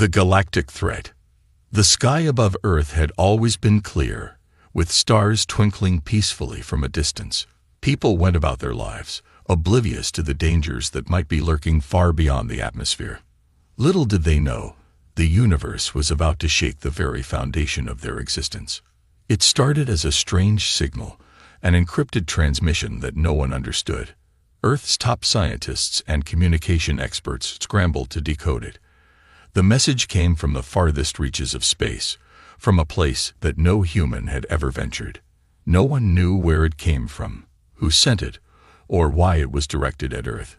The galactic threat. The sky above Earth had always been clear, with stars twinkling peacefully from a distance. People went about their lives, oblivious to the dangers that might be lurking far beyond the atmosphere. Little did they know, the universe was about to shake the very foundation of their existence. It started as a strange signal, an encrypted transmission that no one understood. Earth's top scientists and communication experts scrambled to decode it. The message came from the farthest reaches of space, from a place that no human had ever ventured. No one knew where it came from, who sent it, or why it was directed at Earth.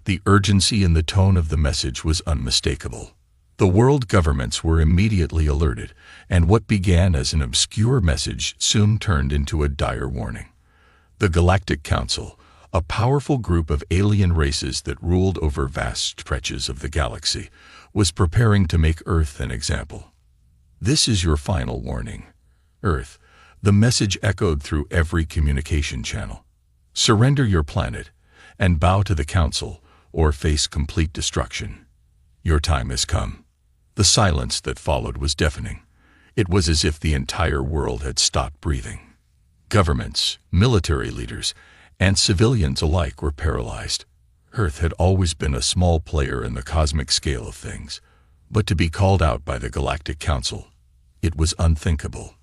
The urgency in the tone of the message was unmistakable. The world governments were immediately alerted, and what began as an obscure message soon turned into a dire warning. The Galactic Council, a powerful group of alien races that ruled over vast stretches of the galaxy, was preparing to make Earth an example. "This is your final warning, Earth," the message echoed through every communication channel. "Surrender your planet and bow to the Council, or face complete destruction. Your time has come." The silence that followed was deafening. It was as if the entire world had stopped breathing. Governments, military leaders, and civilians alike were paralyzed. Earth had always been a small player in the cosmic scale of things, but to be called out by the Galactic Council, it was unthinkable.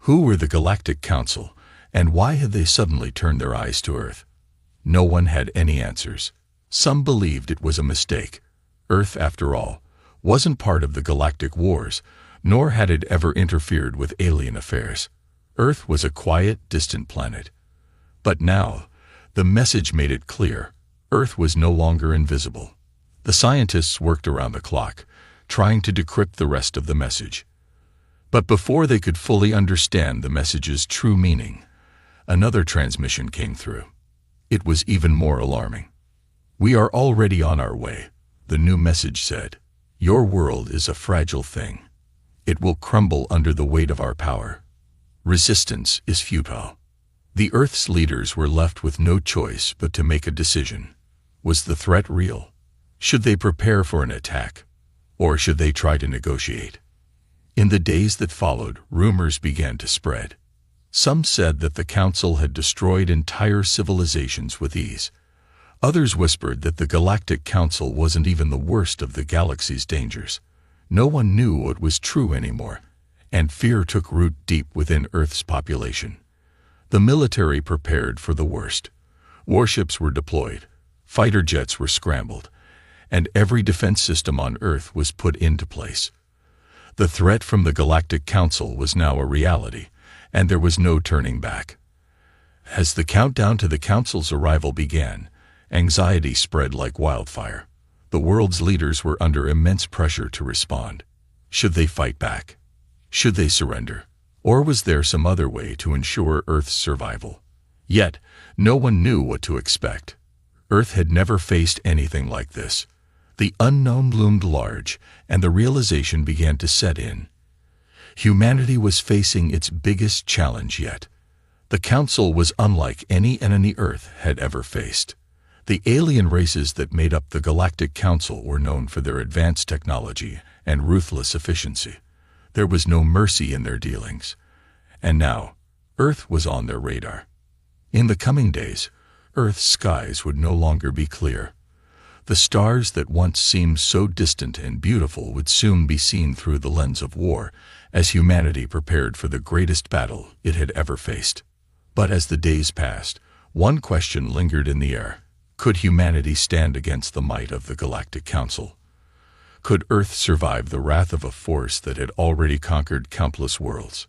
Who were the Galactic Council, and why had they suddenly turned their eyes to Earth? No one had any answers. Some believed it was a mistake. Earth, after all, wasn't part of the galactic wars, nor had it ever interfered with alien affairs. Earth was a quiet, distant planet. But now, the message made it clear. Earth was no longer invisible. The scientists worked around the clock, trying to decrypt the rest of the message. But before they could fully understand the message's true meaning, another transmission came through. It was even more alarming. "We are already on our way," the new message said. "Your world is a fragile thing. It will crumble under the weight of our power. Resistance is futile." The Earth's leaders were left with no choice but to make a decision. Was the threat real? Should they prepare for an attack? Or should they try to negotiate? In the days that followed, rumors began to spread. Some said that the Council had destroyed entire civilizations with ease. Others whispered that the Galactic Council wasn't even the worst of the galaxy's dangers. No one knew what was true anymore, and fear took root deep within Earth's population. The military prepared for the worst. Warships were deployed, fighter jets were scrambled, and every defense system on Earth was put into place. The threat from the Galactic Council was now a reality, and there was no turning back. As the countdown to the Council's arrival began, anxiety spread like wildfire. The world's leaders were under immense pressure to respond. Should they fight back? Should they surrender? Or was there some other way to ensure Earth's survival? Yet, no one knew what to expect. Earth had never faced anything like this. The unknown loomed large, and the realization began to set in. Humanity was facing its biggest challenge yet. The Council was unlike any enemy Earth had ever faced. The alien races that made up the Galactic Council were known for their advanced technology and ruthless efficiency. There was no mercy in their dealings. And now, Earth was on their radar. In the coming days, Earth's skies would no longer be clear. The stars that once seemed so distant and beautiful would soon be seen through the lens of war, as humanity prepared for the greatest battle it had ever faced. But as the days passed, one question lingered in the air. Could humanity stand against the might of the Galactic Council? Could Earth survive the wrath of a force that had already conquered countless worlds?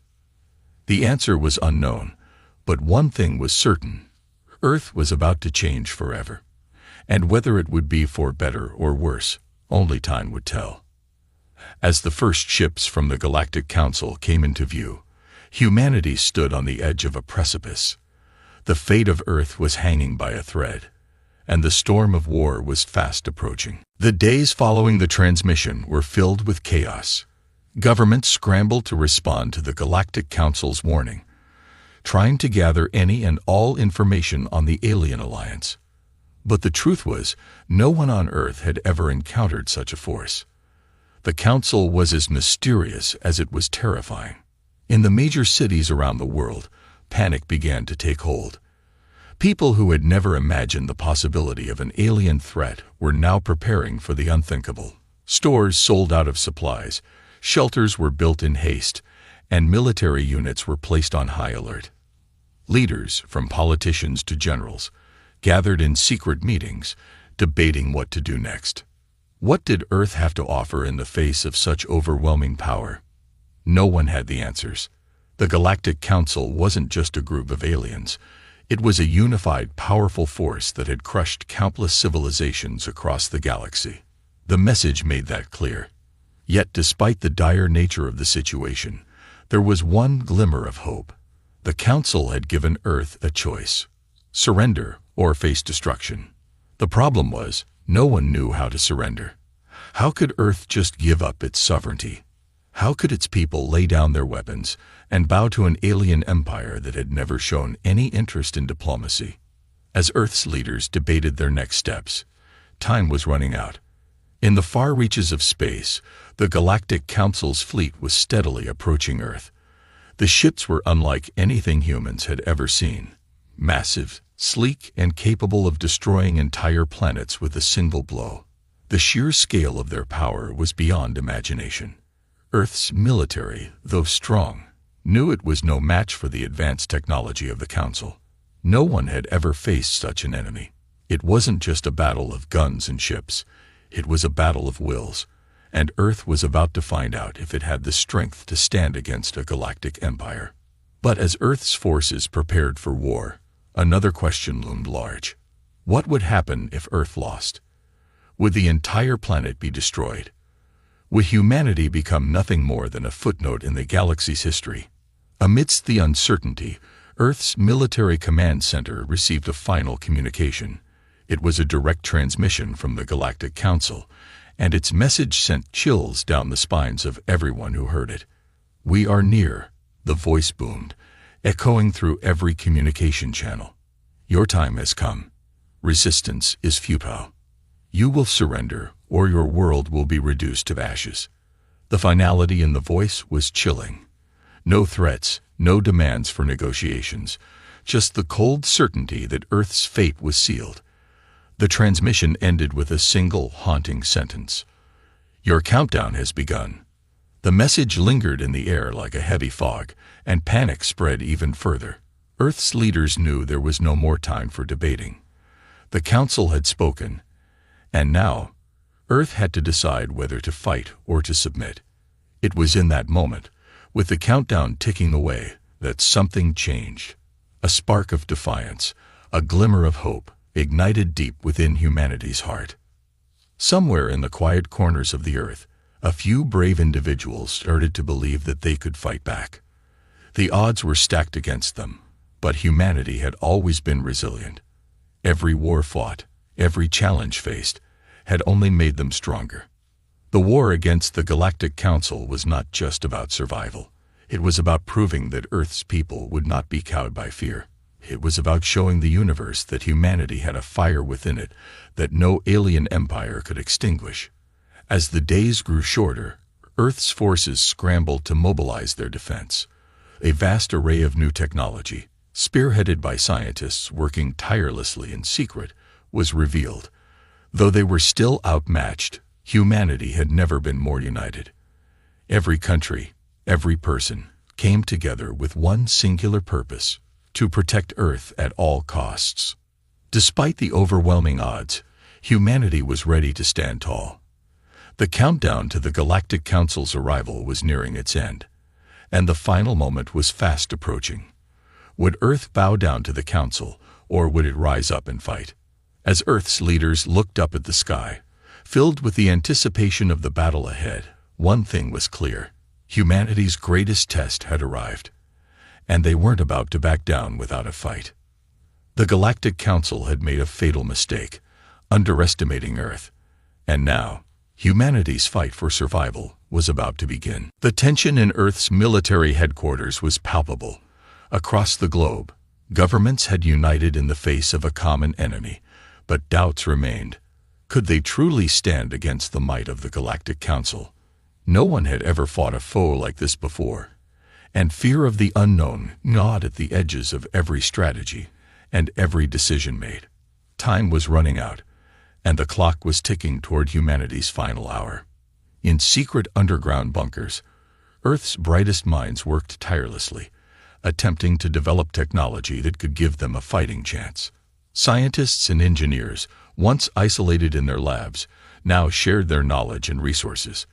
The answer was unknown, but one thing was certain. Earth was about to change forever, and whether it would be for better or worse, only time would tell. As the first ships from the Galactic Council came into view, humanity stood on the edge of a precipice. The fate of Earth was hanging by a thread, and the storm of war was fast approaching. The days following the transmission were filled with chaos. Governments scrambled to respond to the Galactic Council's warning, trying to gather any and all information on the alien alliance. But the truth was, no one on Earth had ever encountered such a force. The council was as mysterious as it was terrifying. In the major cities around the world, panic began to take hold. People who had never imagined the possibility of an alien threat were now preparing for the unthinkable. Stores sold out of supplies, shelters were built in haste, and military units were placed on high alert. Leaders, from politicians to generals, gathered in secret meetings, debating what to do next. What did Earth have to offer in the face of such overwhelming power? No one had the answers. The Galactic Council wasn't just a group of aliens. It was a unified, powerful force that had crushed countless civilizations across the galaxy. The message made that clear. Yet, despite the dire nature of the situation, there was one glimmer of hope. The Council had given Earth a choice: surrender or face destruction. The problem was, no one knew how to surrender. How could Earth just give up its sovereignty? How could its people lay down their weapons and bow to an alien empire that had never shown any interest in diplomacy? As Earth's leaders debated their next steps, time was running out. In the far reaches of space, the Galactic Council's fleet was steadily approaching Earth. The ships were unlike anything humans had ever seen. Massive, sleek, and capable of destroying entire planets with a single blow. The sheer scale of their power was beyond imagination. Earth's military, though strong, knew it was no match for the advanced technology of the Council. No one had ever faced such an enemy. It wasn't just a battle of guns and ships. It was a battle of wills, and Earth was about to find out if it had the strength to stand against a galactic empire. But as Earth's forces prepared for war, another question loomed large. What would happen if Earth lost? Would the entire planet be destroyed? Would humanity become nothing more than a footnote in the galaxy's history? Amidst the uncertainty, Earth's military command center received a final communication. It was a direct transmission from the Galactic Council, and its message sent chills down the spines of everyone who heard it. "We are near," the voice boomed, echoing through every communication channel. "Your time has come. Resistance is futile. You will surrender, or your world will be reduced to ashes." The finality in the voice was chilling. No threats, no demands for negotiations, just the cold certainty that Earth's fate was sealed. The transmission ended with a single haunting sentence: "Your countdown has begun." The message lingered in the air like a heavy fog, and panic spread even further. Earth's leaders knew there was no more time for debating. The Council had spoken, and now, Earth had to decide whether to fight or to submit. It was in that moment, with the countdown ticking away, that something changed. A spark of defiance, a glimmer of hope, ignited deep within humanity's heart. Somewhere in the quiet corners of the Earth, a few brave individuals started to believe that they could fight back. The odds were stacked against them, but humanity had always been resilient. Every war fought, every challenge faced, had only made them stronger. The war against the Galactic Council was not just about survival. It was about proving that Earth's people would not be cowed by fear. It was about showing the universe that humanity had a fire within it that no alien empire could extinguish. As the days grew shorter, Earth's forces scrambled to mobilize their defense. A vast array of new technology, spearheaded by scientists working tirelessly in secret, was revealed. Though they were still outmatched, humanity had never been more united. Every country, every person, came together with one singular purpose: to protect Earth at all costs. Despite the overwhelming odds, humanity was ready to stand tall. The countdown to the Galactic Council's arrival was nearing its end, and the final moment was fast approaching. Would Earth bow down to the Council, or would it rise up and fight? As Earth's leaders looked up at the sky, filled with the anticipation of the battle ahead, one thing was clear: humanity's greatest test had arrived, and they weren't about to back down without a fight. The Galactic Council had made a fatal mistake, underestimating Earth, and now, humanity's fight for survival was about to begin. The tension in Earth's military headquarters was palpable. Across the globe, governments had united in the face of a common enemy, but doubts remained. Could they truly stand against the might of the Galactic Council? No one had ever fought a foe like this before, and fear of the unknown gnawed at the edges of every strategy and every decision made. Time was running out, and the clock was ticking toward humanity's final hour. In secret underground bunkers, Earth's brightest minds worked tirelessly, attempting to develop technology that could give them a fighting chance. Scientists and engineers, once isolated in their labs, now shared their knowledge and resources.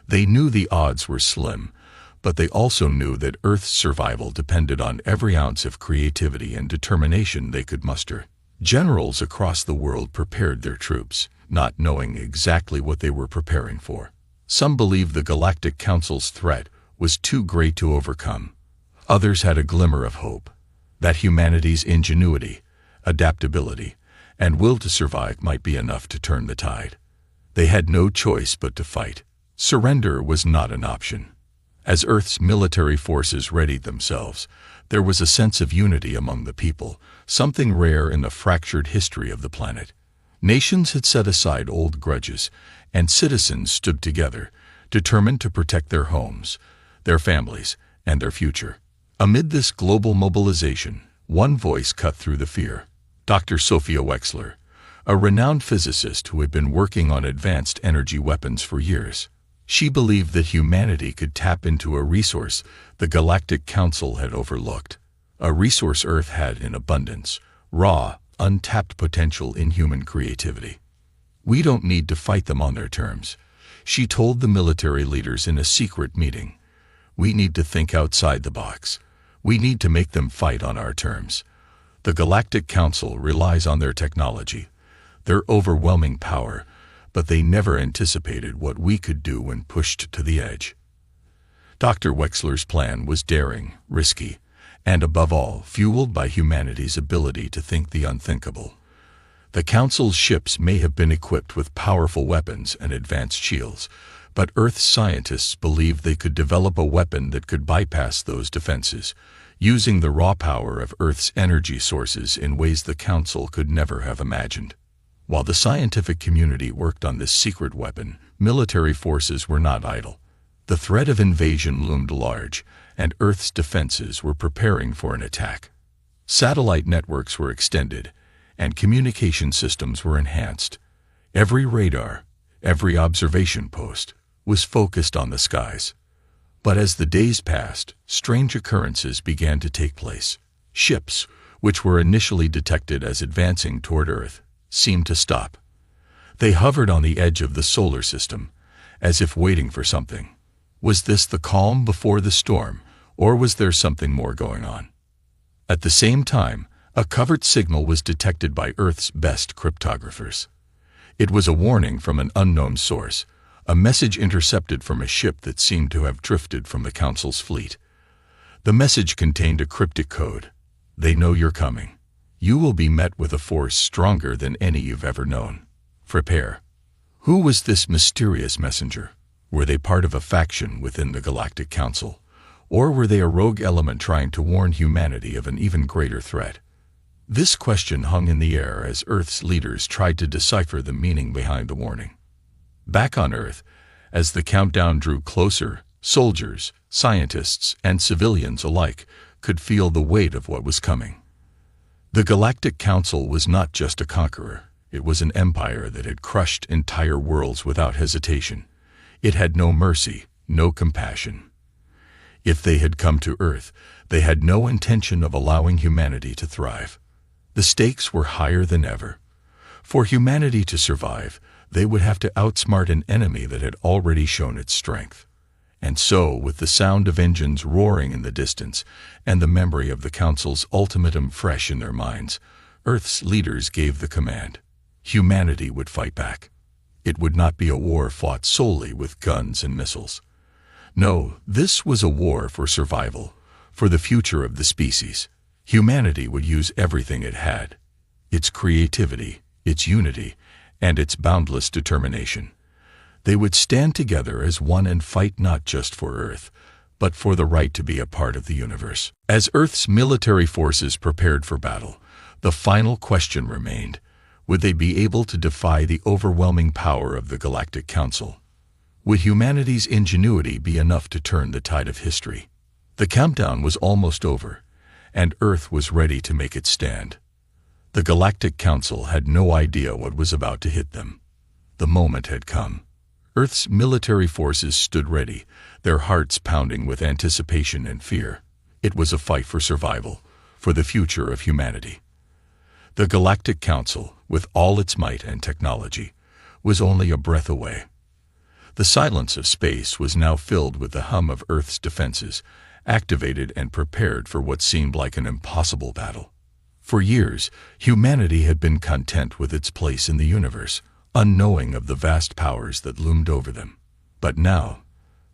They knew the odds were slim, but they also knew that Earth's survival depended on every ounce of creativity and determination they could muster. Generals across the world prepared their troops, not knowing exactly what they were preparing for. Some believed the Galactic Council's threat was too great to overcome. Others had a glimmer of hope that humanity's ingenuity, adaptability, and will to survive might be enough to turn the tide. They had no choice but to fight. Surrender was not an option. As Earth's military forces readied themselves, there was a sense of unity among the people, something rare in the fractured history of the planet. Nations had set aside old grudges, and citizens stood together, determined to protect their homes, their families, and their future. Amid this global mobilization, one voice cut through the fear. Dr. Sophia Wexler, a renowned physicist who had been working on advanced energy weapons for years. She believed that humanity could tap into a resource the Galactic Council had overlooked, a resource Earth had in abundance, raw, untapped potential in human creativity. "We don't need to fight them on their terms," she told the military leaders in a secret meeting. "We need to think outside the box. We need to make them fight on our terms." The Galactic Council relies on their technology, their overwhelming power, but they never anticipated what we could do when pushed to the edge. Dr. Wexler's plan was daring, risky, and above all, fueled by humanity's ability to think the unthinkable. The Council's ships may have been equipped with powerful weapons and advanced shields, but Earth's scientists believed they could develop a weapon that could bypass those defenses, using the raw power of Earth's energy sources in ways the Council could never have imagined. While the scientific community worked on this secret weapon, military forces were not idle. The threat of invasion loomed large, and Earth's defenses were preparing for an attack. Satellite networks were extended, and communication systems were enhanced. Every radar, every observation post, was focused on the skies. But as the days passed, strange occurrences began to take place. Ships, which were initially detected as advancing toward Earth, seemed to stop. They hovered on the edge of the solar system, as if waiting for something. Was this the calm before the storm, or was there something more going on? At the same time, a covert signal was detected by Earth's best cryptographers. It was a warning from an unknown source, a message intercepted from a ship that seemed to have drifted from the Council's fleet. The message contained a cryptic code. "They know you're coming. You will be met with a force stronger than any you've ever known. Prepare." Who was this mysterious messenger? Were they part of a faction within the Galactic Council, or were they a rogue element trying to warn humanity of an even greater threat? This question hung in the air as Earth's leaders tried to decipher the meaning behind the warning. Back on Earth, as the countdown drew closer, soldiers, scientists, and civilians alike could feel the weight of what was coming. The Galactic Council was not just a conqueror. It was an empire that had crushed entire worlds without hesitation. It had no mercy, no compassion. If they had come to Earth, they had no intention of allowing humanity to thrive. The stakes were higher than ever. For humanity to survive, they would have to outsmart an enemy that had already shown its strength. And so, with the sound of engines roaring in the distance and the memory of the Council's ultimatum fresh in their minds, Earth's leaders gave the command. Humanity would fight back. It would not be a war fought solely with guns and missiles. No, this was a war for survival, for the future of the species. Humanity would use everything it had, its creativity, its unity, and its boundless determination. They would stand together as one and fight not just for Earth, but for the right to be a part of the universe. As Earth's military forces prepared for battle, the final question remained: would they be able to defy the overwhelming power of the Galactic Council? Would humanity's ingenuity be enough to turn the tide of history? The countdown was almost over, and Earth was ready to make its stand. The Galactic Council had no idea what was about to hit them. The moment had come. Earth's military forces stood ready, their hearts pounding with anticipation and fear. It was a fight for survival, for the future of humanity. The Galactic Council, with all its might and technology, was only a breath away. The silence of space was now filled with the hum of Earth's defenses, activated and prepared for what seemed like an impossible battle. For years, humanity had been content with its place in the universe, unknowing of the vast powers that loomed over them. But now,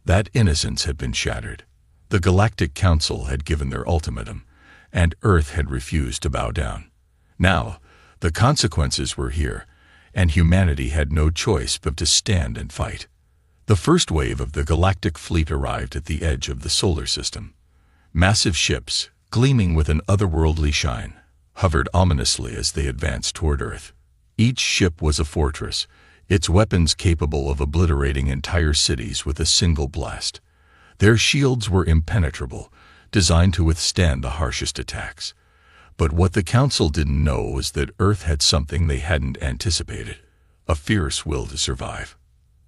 that innocence had been shattered. The Galactic Council had given their ultimatum, and Earth had refused to bow down. Now, the consequences were here, and humanity had no choice but to stand and fight. The first wave of the galactic fleet arrived at the edge of the solar system. Massive ships, gleaming with an otherworldly shine, hovered ominously as they advanced toward Earth. Each ship was a fortress, its weapons capable of obliterating entire cities with a single blast. Their shields were impenetrable, designed to withstand the harshest attacks. But what the Council didn't know was that Earth had something they hadn't anticipated: a fierce will to survive.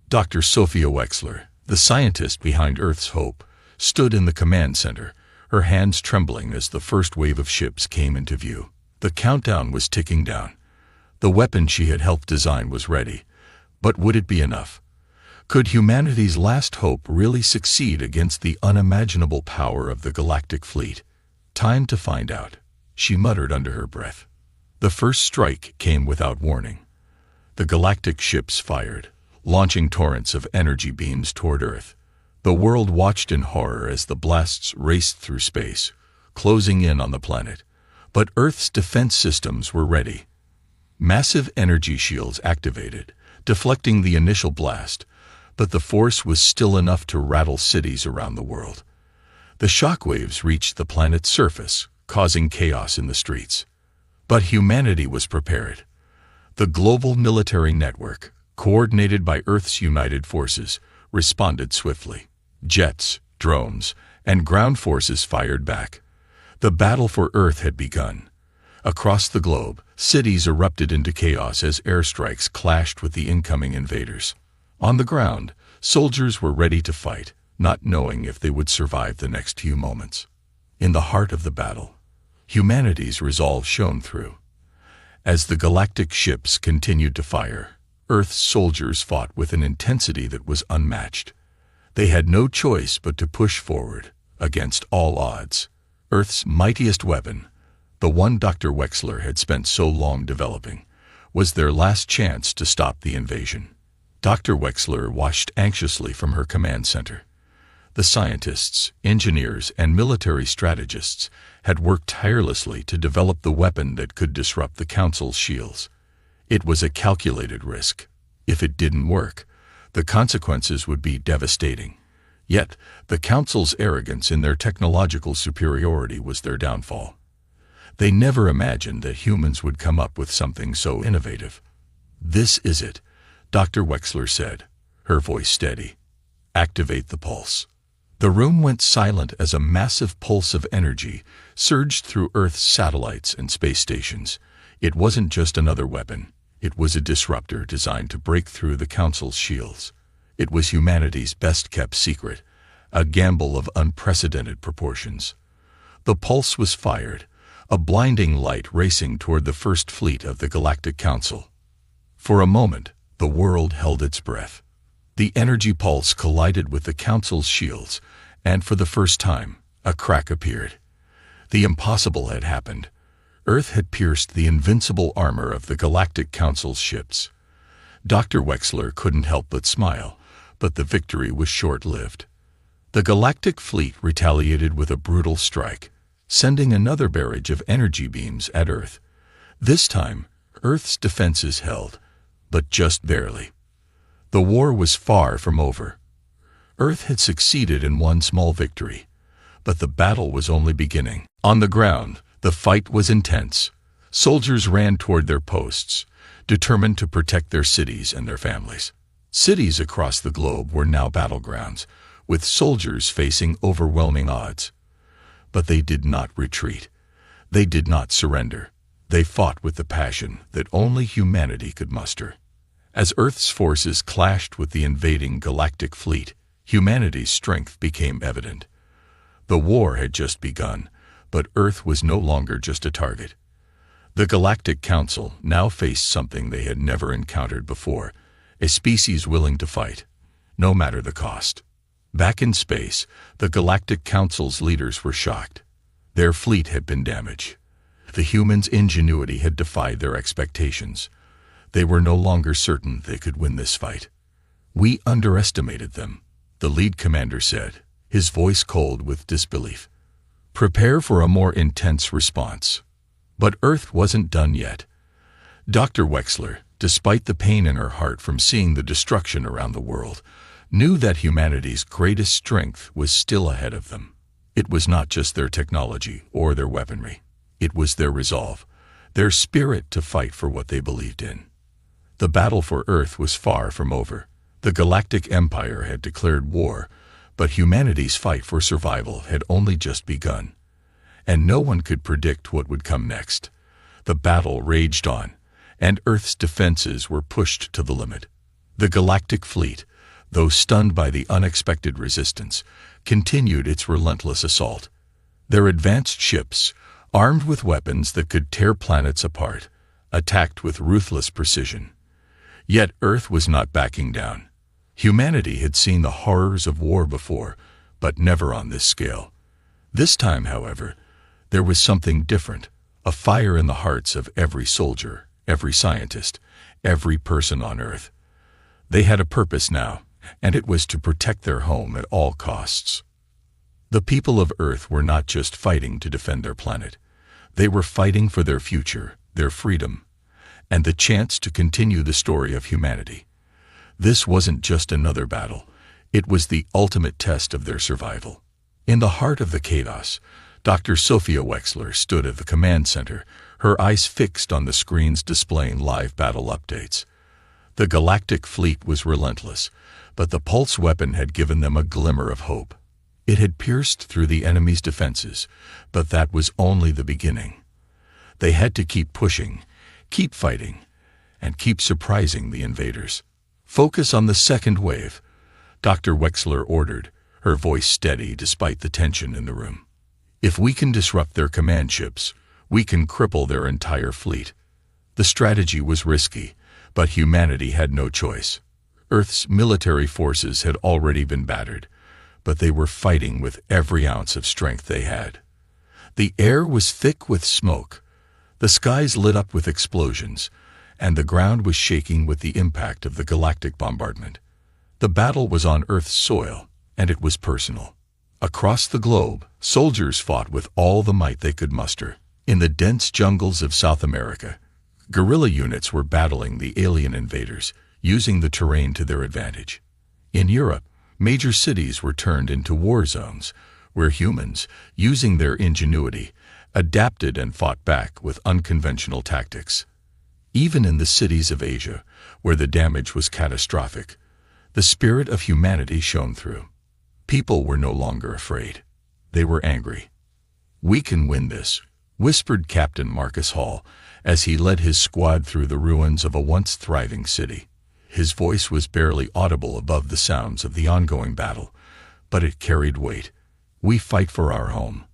Dr. Sophia Wexler, the scientist behind Earth's hope, stood in the command center, her hands trembling as the first wave of ships came into view. The countdown was ticking down. The weapon she had helped design was ready. But would it be enough? Could humanity's last hope really succeed against the unimaginable power of the galactic fleet? Time to find out, she muttered under her breath. The first strike came without warning. The galactic ships fired, launching torrents of energy beams toward Earth. The world watched in horror as the blasts raced through space, closing in on the planet. But Earth's defense systems were ready. Massive energy shields activated, deflecting the initial blast, but the force was still enough to rattle cities around the world. The shockwaves reached the planet's surface, causing chaos in the streets. But humanity was prepared. The global military network, coordinated by Earth's united forces, responded swiftly. Jets, drones, and ground forces fired back. The battle for Earth had begun. Across the globe, cities erupted into chaos as airstrikes clashed with the incoming invaders. On the ground, soldiers were ready to fight, not knowing if they would survive the next few moments. In the heart of the battle, humanity's resolve shone through. As the galactic ships continued to fire, Earth's soldiers fought with an intensity that was unmatched. They had no choice but to push forward, against all odds. Earth's mightiest weapon, the one Dr. Wexler had spent so long developing, was their last chance to stop the invasion. Dr. Wexler watched anxiously from her command center. The scientists, engineers, and military strategists had worked tirelessly to develop the weapon that could disrupt the Council's shields. It was a calculated risk. If it didn't work, the consequences would be devastating. Yet, the Council's arrogance in their technological superiority was their downfall. They never imagined that humans would come up with something so innovative. "This is it," Dr. Wexler said, her voice steady. "Activate the pulse." The room went silent as a massive pulse of energy surged through Earth's satellites and space stations. It wasn't just another weapon. It was a disruptor designed to break through the Council's shields. It was humanity's best-kept secret, a gamble of unprecedented proportions. The pulse was fired, a blinding light racing toward the first fleet of the Galactic Council. For a moment, the world held its breath. The energy pulse collided with the Council's shields, and for the first time, a crack appeared. The impossible had happened. Earth had pierced the invincible armor of the Galactic Council's ships. Dr. Wexler couldn't help but smile, but the victory was short-lived. The galactic fleet retaliated with a brutal strike, sending another barrage of energy beams at Earth. This time, Earth's defenses held, but just barely. The war was far from over. Earth had succeeded in one small victory, but the battle was only beginning. On the ground, the fight was intense. Soldiers ran toward their posts, determined to protect their cities and their families. Cities across the globe were now battlegrounds, with soldiers facing overwhelming odds. But they did not retreat. They did not surrender. They fought with the passion that only humanity could muster. As Earth's forces clashed with the invading galactic fleet, humanity's strength became evident. The war had just begun, but Earth was no longer just a target. The Galactic Council now faced something they had never encountered before, a species willing to fight, no matter the cost. Back in space, the Galactic Council's leaders were shocked. Their fleet had been damaged. The humans' ingenuity had defied their expectations. They were no longer certain they could win this fight. "We underestimated them," the lead commander said, his voice cold with disbelief. "Prepare for a more intense response." But Earth wasn't done yet. Dr. Wexler, despite the pain in her heart from seeing the destruction around the world, knew that humanity's greatest strength was still ahead of them. It was not just their technology or their weaponry. It was their resolve, their spirit to fight for what they believed in. The battle for Earth was far from over. The Galactic Empire had declared war, but humanity's fight for survival had only just begun. And no one could predict what would come next. The battle raged on, and Earth's defenses were pushed to the limit. The Galactic Fleet, though stunned by the unexpected resistance, continued its relentless assault. Their advanced ships, armed with weapons that could tear planets apart, attacked with ruthless precision. Yet Earth was not backing down. Humanity had seen the horrors of war before, but never on this scale. This time, however, there was something different, a fire in the hearts of every soldier, every scientist, every person on Earth. They had a purpose now, and it was to protect their home at all costs. The people of Earth were not just fighting to defend their planet. They were fighting for their future, their freedom, and the chance to continue the story of humanity. This wasn't just another battle. It was the ultimate test of their survival. In the heart of the chaos, Dr. Sophia Wexler stood at the command center, her eyes fixed on the screens displaying live battle updates. The Galactic Fleet was relentless, but the pulse weapon had given them a glimmer of hope. It had pierced through the enemy's defenses, but that was only the beginning. They had to keep pushing, keep fighting, and keep surprising the invaders. "Focus on the second wave," Dr. Wexler ordered, her voice steady despite the tension in the room. "If we can disrupt their command ships, we can cripple their entire fleet." The strategy was risky, but humanity had no choice. Earth's military forces had already been battered, but they were fighting with every ounce of strength they had. The air was thick with smoke, the skies lit up with explosions, and the ground was shaking with the impact of the galactic bombardment. The battle was on Earth's soil, and it was personal. Across the globe, soldiers fought with all the might they could muster. In the dense jungles of South America, guerrilla units were battling the alien invaders, using the terrain to their advantage. In Europe, major cities were turned into war zones, where humans, using their ingenuity, adapted and fought back with unconventional tactics. Even in the cities of Asia, where the damage was catastrophic, the spirit of humanity shone through. People were no longer afraid. They were angry. "We can win this," whispered Captain Marcus Hall as he led his squad through the ruins of a once thriving city. His voice was barely audible above the sounds of the ongoing battle, but it carried weight. "We fight for our home.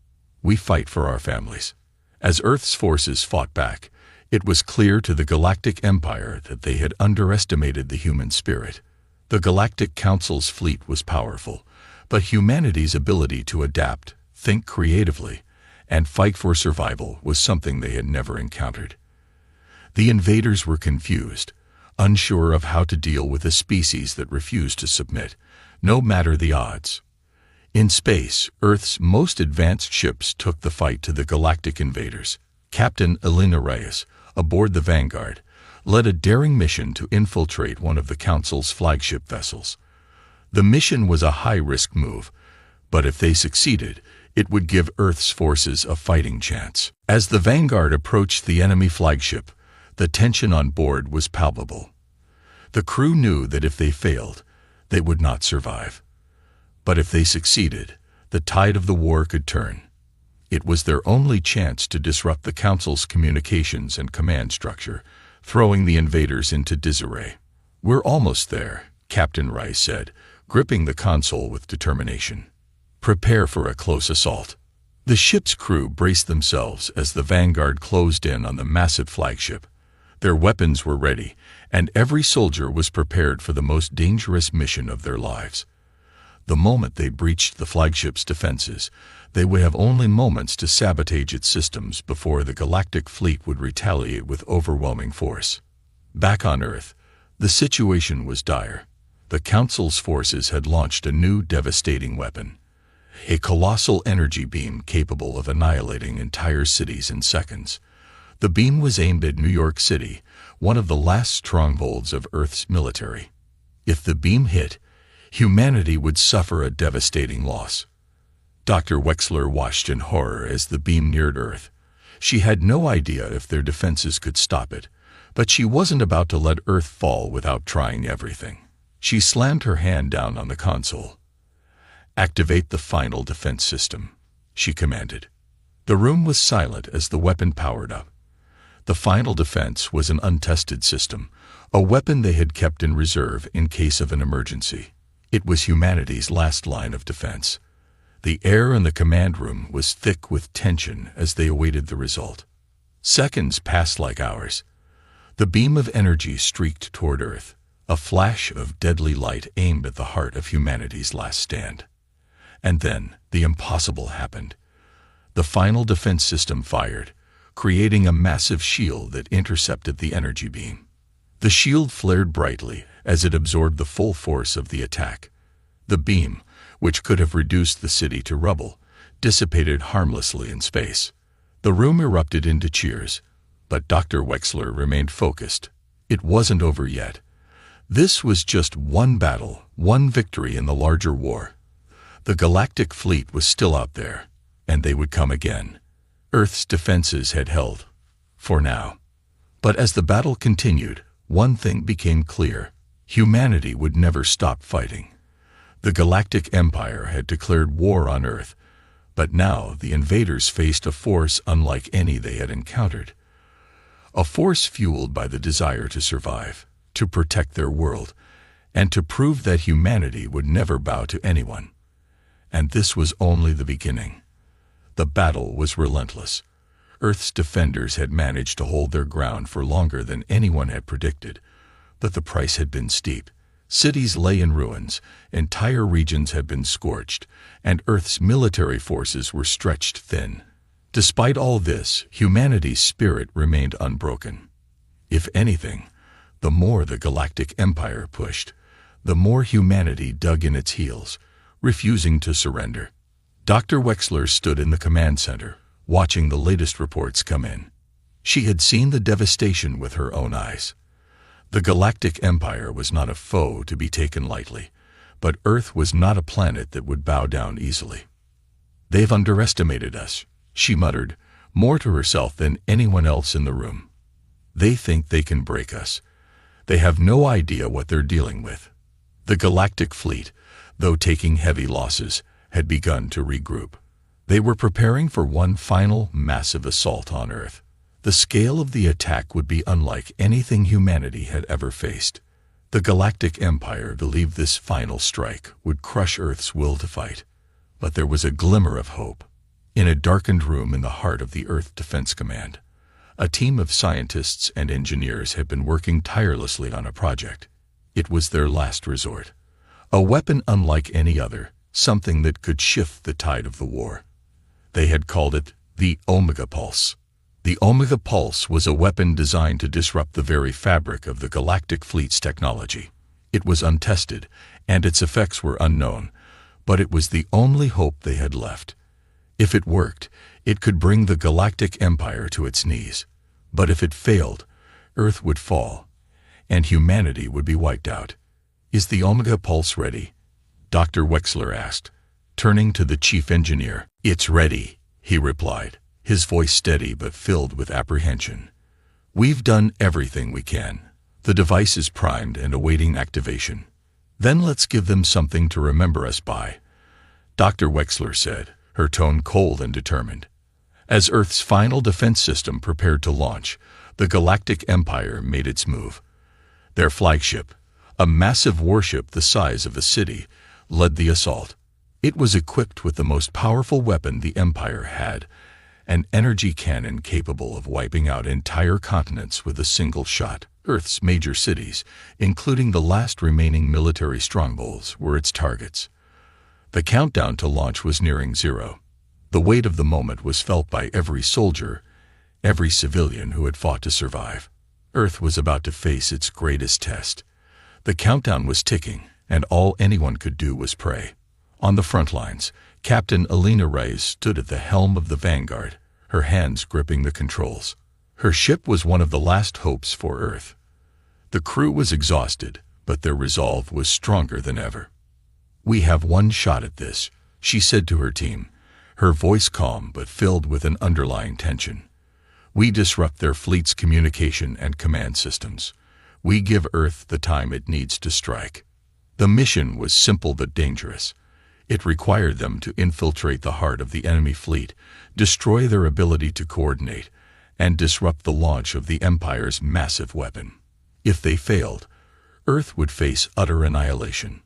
We fight for our families." As Earth's forces fought back, it was clear to the Galactic Empire that they had underestimated the human spirit. The Galactic Council's fleet was powerful, but humanity's ability to adapt, think creatively, and fight for survival was something they had never encountered. The invaders were confused, unsure of how to deal with a species that refused to submit, no matter the odds. In space, Earth's most advanced ships took the fight to the galactic invaders. Captain Elena Reyes, aboard the Vanguard, led a daring mission to infiltrate one of the Council's flagship vessels. The mission was a high-risk move, but if they succeeded, it would give Earth's forces a fighting chance. As the Vanguard approached the enemy flagship, the tension on board was palpable. The crew knew that if they failed, they would not survive. But if they succeeded, the tide of the war could turn. It was their only chance to disrupt the Council's communications and command structure, throwing the invaders into disarray. "We're almost there," Captain Rice said, gripping the console with determination. "Prepare for a close assault." The ship's crew braced themselves as the Vanguard closed in on the massive flagship. Their weapons were ready, and every soldier was prepared for the most dangerous mission of their lives. The moment they breached the flagship's defenses, they would have only moments to sabotage its systems before the galactic fleet would retaliate with overwhelming force. Back on Earth, the situation was dire. The Council's forces had launched a new devastating weapon, a colossal energy beam capable of annihilating entire cities in seconds. The beam was aimed at New York City, one of the last strongholds of Earth's military. If the beam hit, humanity would suffer a devastating loss. Dr. Wexler watched in horror as the beam neared Earth. She had no idea if their defenses could stop it, but she wasn't about to let Earth fall without trying everything. She slammed her hand down on the console. "Activate the final defense system," she commanded. The room was silent as the weapon powered up. The final defense was an untested system, a weapon they had kept in reserve in case of an emergency. It was humanity's last line of defense. The air in the command room was thick with tension as they awaited the result. Seconds passed like hours. The beam of energy streaked toward Earth, a flash of deadly light aimed at the heart of humanity's last stand. And then the impossible happened. The final defense system fired, creating a massive shield that intercepted the energy beam. The shield flared brightly as it absorbed the full force of the attack. The beam, which could have reduced the city to rubble, dissipated harmlessly in space. The room erupted into cheers, but Dr. Wexler remained focused. It wasn't over yet. This was just one battle, one victory in the larger war. The galactic fleet was still out there, and they would come again. Earth's defenses had held, for now. But as the battle continued, one thing became clear: humanity would never stop fighting. The Galactic Empire had declared war on Earth, but now the invaders faced a force unlike any they had encountered. A force fueled by the desire to survive, to protect their world, and to prove that humanity would never bow to anyone. And this was only the beginning. The battle was relentless. Earth's defenders had managed to hold their ground for longer than anyone had predicted, but the price had been steep. Cities lay in ruins, entire regions had been scorched, and Earth's military forces were stretched thin. Despite all this, humanity's spirit remained unbroken. If anything, the more the Galactic Empire pushed, the more humanity dug in its heels, refusing to surrender. Dr. Wexler stood in the command center, watching the latest reports come in. She had seen the devastation with her own eyes. The Galactic Empire was not a foe to be taken lightly, but Earth was not a planet that would bow down easily. "They've underestimated us," she muttered, more to herself than anyone else in the room. "They think they can break us. They have no idea what they're dealing with." The Galactic Fleet, though taking heavy losses, had begun to regroup. They were preparing for one final massive assault on Earth. The scale of the attack would be unlike anything humanity had ever faced. The Galactic Empire believed this final strike would crush Earth's will to fight. But there was a glimmer of hope. In a darkened room in the heart of the Earth Defense Command, a team of scientists and engineers had been working tirelessly on a project. It was their last resort. A weapon unlike any other, something that could shift the tide of the war. They had called it the Omega Pulse. The Omega Pulse was a weapon designed to disrupt the very fabric of the Galactic Fleet's technology. It was untested, and its effects were unknown, but it was the only hope they had left. If it worked, it could bring the Galactic Empire to its knees. But if it failed, Earth would fall, and humanity would be wiped out. "Is the Omega Pulse ready?" Dr. Wexler asked, turning to the chief engineer. "It's ready," he replied, his voice steady but filled with apprehension. "We've done everything we can. The device is primed and awaiting activation. Then let's give them something to remember us by, Dr. Wexler said, her tone cold and determined. As Earth's final defense system prepared to launch, the Galactic Empire made its move. Their flagship, a massive warship the size of a city, led the assault. It was equipped with the most powerful weapon the Empire had, an energy cannon capable of wiping out entire continents with a single shot. Earth's major cities, including the last remaining military strongholds, were its targets. The countdown to launch was nearing zero. The weight of the moment was felt by every soldier, every civilian who had fought to survive. Earth was about to face its greatest test. The countdown was ticking, and all anyone could do was pray. On the front lines, Captain Alina Reyes stood at the helm of the Vanguard, her hands gripping the controls. Her ship was one of the last hopes for Earth. The crew was exhausted, but their resolve was stronger than ever. "We have one shot at this," she said to her team, her voice calm but filled with an underlying tension. "We disrupt their fleet's communication and command systems. We give Earth the time it needs to strike." The mission was simple but dangerous. It required them to infiltrate the heart of the enemy fleet, destroy their ability to coordinate, and disrupt the launch of the Empire's massive weapon. If they failed, Earth would face utter annihilation.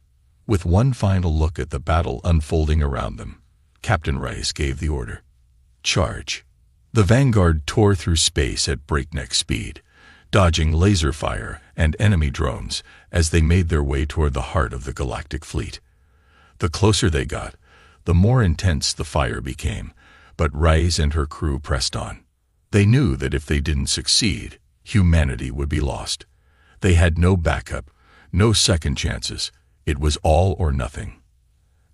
With one final look at the battle unfolding around them, Captain Reyes gave the order. "Charge." The Vanguard tore through space at breakneck speed, dodging laser fire and enemy drones as they made their way toward the heart of the galactic fleet. The closer they got, the more intense the fire became, but Reyes and her crew pressed on. They knew that if they didn't succeed, humanity would be lost. They had no backup, no second chances. It was all or nothing.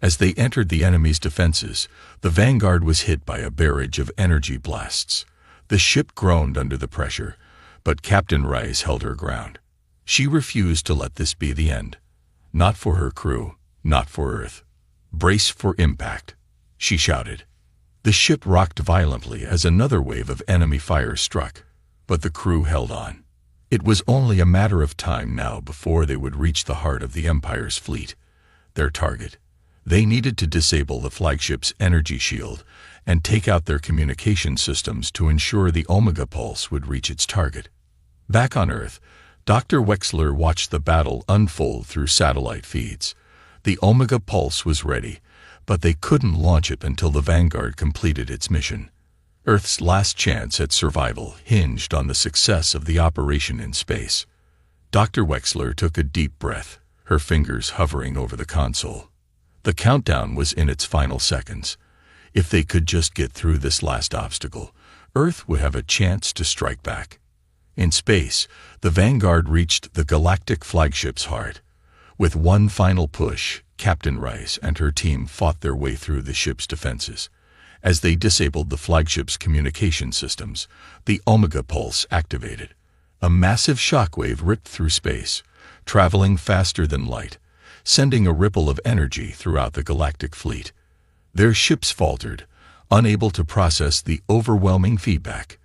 As they entered the enemy's defenses, the Vanguard was hit by a barrage of energy blasts. The ship groaned under the pressure, but Captain Reyes held her ground. She refused to let this be the end. Not for her crew, not for Earth. "Brace for impact," she shouted. The ship rocked violently as another wave of enemy fire struck, but the crew held on. It was only a matter of time now before they would reach the heart of the Empire's fleet, their target. They needed to disable the flagship's energy shield and take out their communication systems to ensure the Omega Pulse would reach its target. Back on Earth, Dr. Wexler watched the battle unfold through satellite feeds. The Omega Pulse was ready, but they couldn't launch it until the Vanguard completed its mission. Earth's last chance at survival hinged on the success of the operation in space. Dr. Wexler took a deep breath, her fingers hovering over the console. The countdown was in its final seconds. If they could just get through this last obstacle, Earth would have a chance to strike back. In space, the Vanguard reached the galactic flagship's heart. With one final push, Captain Reyes and her team fought their way through the ship's defenses. As they disabled the flagship's communication systems, the Omega Pulse activated. A massive shockwave ripped through space, traveling faster than light, sending a ripple of energy throughout the galactic fleet. Their ships faltered, unable to process the overwhelming feedback.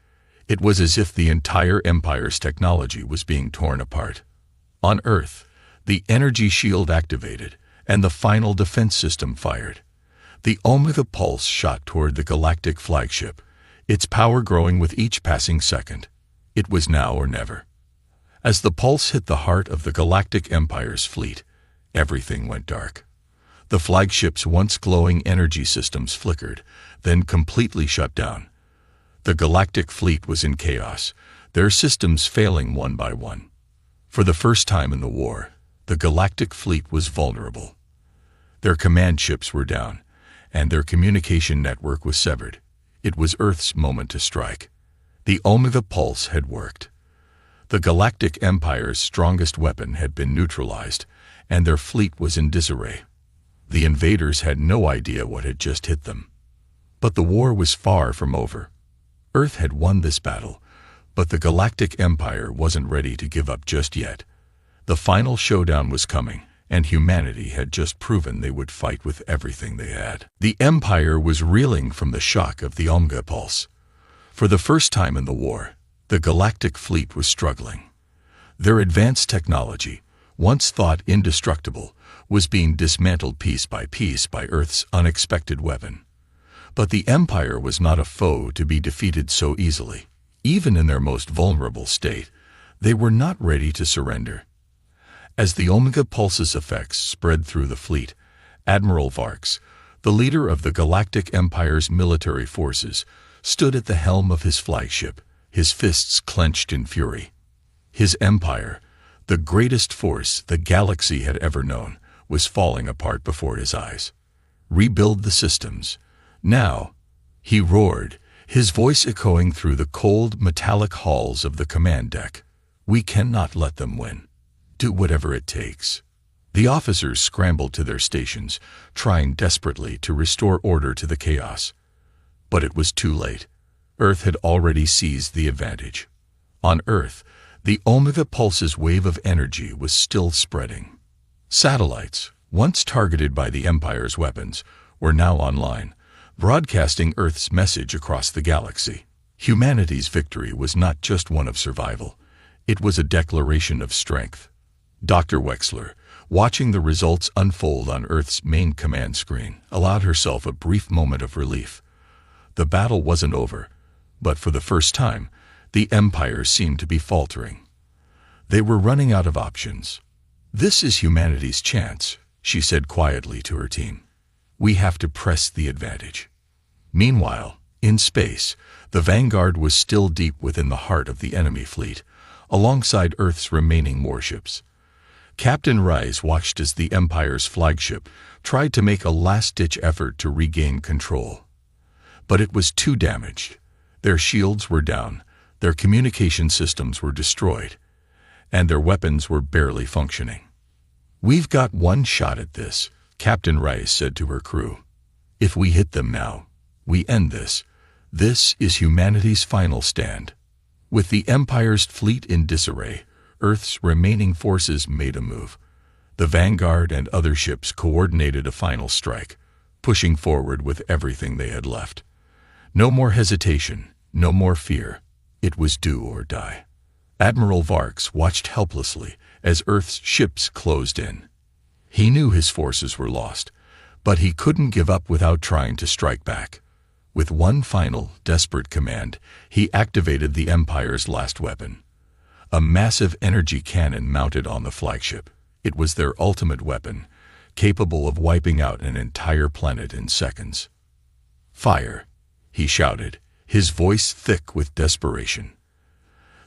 It was as if the entire Empire's technology was being torn apart. On Earth, the energy shield activated, and the final defense system fired. The Omega Pulse shot toward the galactic flagship, its power growing with each passing second. It was now or never. As the pulse hit the heart of the Galactic Empire's fleet, everything went dark. The flagship's once glowing energy systems flickered, then completely shut down. The galactic fleet was in chaos, their systems failing one by one. For the first time in the war, the galactic fleet was vulnerable. Their command ships were down, and their communication network was severed. It was Earth's moment to strike. The Omega Pulse had worked. The Galactic Empire's strongest weapon had been neutralized, and their fleet was in disarray. The invaders had no idea what had just hit them. But the war was far from over. Earth had won this battle, but the Galactic Empire wasn't ready to give up just yet. The final showdown was coming, and humanity had just proven they would fight with everything they had. The Empire was reeling from the shock of the Omega Pulse. For the first time in the war, the galactic fleet was struggling. Their advanced technology, once thought indestructible, was being dismantled piece by Earth's unexpected weapon. But the Empire was not a foe to be defeated so easily. Even in their most vulnerable state, they were not ready to surrender. As the Omega Pulse's effects spread through the fleet, Admiral Varks, the leader of the Galactic Empire's military forces, stood at the helm of his flagship, his fists clenched in fury. His empire, the greatest force the galaxy had ever known, was falling apart before his eyes. Rebuild the systems. Now, he roared, his voice echoing through the cold, metallic halls of the command deck. We cannot let them win. Do whatever it takes. The officers scrambled to their stations, trying desperately to restore order to the chaos. But it was too late. Earth had already seized the advantage. On Earth, the Omega Pulse's wave of energy was still spreading. Satellites, once targeted by the Empire's weapons, were now online, broadcasting Earth's message across the galaxy. Humanity's victory was not just one of survival. It was a declaration of strength. Dr. Wexler, watching the results unfold on Earth's main command screen, allowed herself a brief moment of relief. The battle wasn't over, but for the first time, the Empire seemed to be faltering. They were running out of options. This is humanity's chance, she said quietly to her team. We have to press the advantage. Meanwhile, in space, the Vanguard was still deep within the heart of the enemy fleet, alongside Earth's remaining warships. Captain Rice watched as the Empire's flagship tried to make a last-ditch effort to regain control. But it was too damaged. Their shields were down, their communication systems were destroyed, and their weapons were barely functioning. We've got one shot at this, Captain Rice said to her crew. If we hit them now, we end this. This is humanity's final stand. With the Empire's fleet in disarray, Earth's remaining forces made a move. The Vanguard and other ships coordinated a final strike, pushing forward with everything they had left. No more hesitation, no more fear. It was do or die. Admiral Varks watched helplessly as Earth's ships closed in. He knew his forces were lost, but he couldn't give up without trying to strike back. With one final, desperate command, he activated the Empire's last weapon. A massive energy cannon mounted on the flagship. It was their ultimate weapon, capable of wiping out an entire planet in seconds. Fire, he shouted, his voice thick with desperation.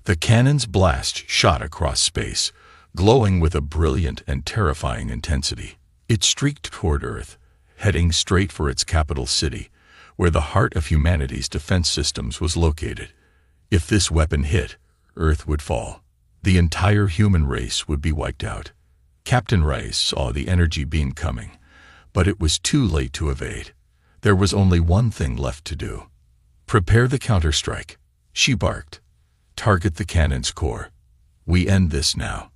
The cannon's blast shot across space, glowing with a brilliant and terrifying intensity. It streaked toward Earth, heading straight for its capital city, where the heart of humanity's defense systems was located. If this weapon hit, Earth would fall. The entire human race would be wiped out. Captain Rice saw the energy beam coming, but it was too late to evade. There was only one thing left to do. Prepare the counterstrike, she barked. Target the cannon's core. We end this now.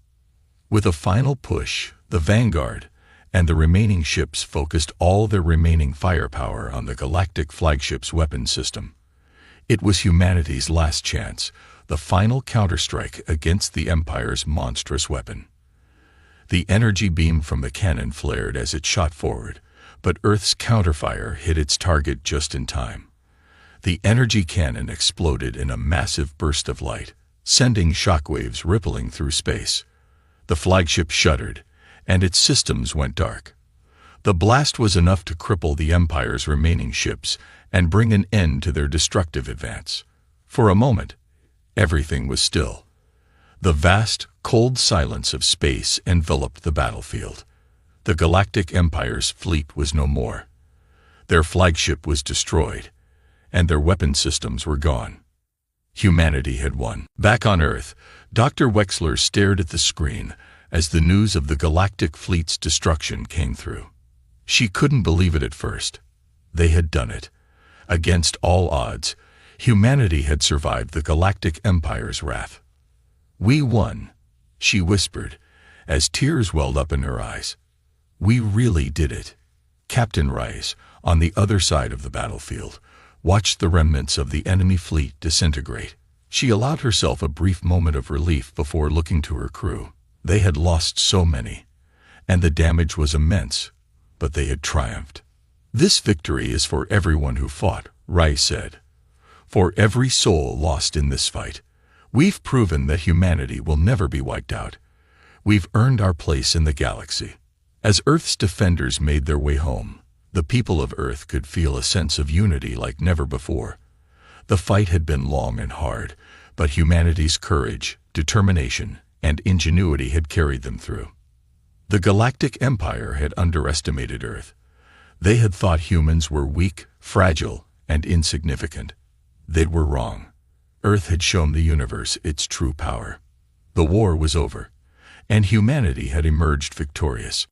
With a final push, the Vanguard and the remaining ships focused all their remaining firepower on the galactic flagship's weapon system. It was humanity's last chance, the final counterstrike against the Empire's monstrous weapon. The energy beam from the cannon flared as it shot forward, but Earth's counterfire hit its target just in time. The energy cannon exploded in a massive burst of light, sending shockwaves rippling through space. The flagship shuddered, and its systems went dark. The blast was enough to cripple the Empire's remaining ships and bring an end to their destructive advance. For a moment, everything was still. The vast, cold silence of space enveloped the battlefield. The Galactic Empire's fleet was no more. Their flagship was destroyed, and their weapon systems were gone. Humanity had won. Back on Earth, Dr. Wexler stared at the screen as the news of the galactic fleet's destruction came through. She couldn't believe it at first. They had done it. Against all odds, humanity had survived the Galactic Empire's wrath. We won, she whispered, as tears welled up in her eyes. We really did it. Captain Rice, on the other side of the battlefield, watched the remnants of the enemy fleet disintegrate. She allowed herself a brief moment of relief before looking to her crew. They had lost so many, and the damage was immense, but they had triumphed. "This victory is for everyone who fought," Rice said. "For every soul lost in this fight. We've proven that humanity will never be wiped out. We've earned our place in the galaxy." As Earth's defenders made their way home, the people of Earth could feel a sense of unity like never before. The fight had been long and hard, but humanity's courage, determination, and ingenuity had carried them through. The Galactic Empire had underestimated Earth. They had thought humans were weak, fragile, and insignificant. They were wrong. Earth had shown the universe its true power. The war was over, and humanity had emerged victorious.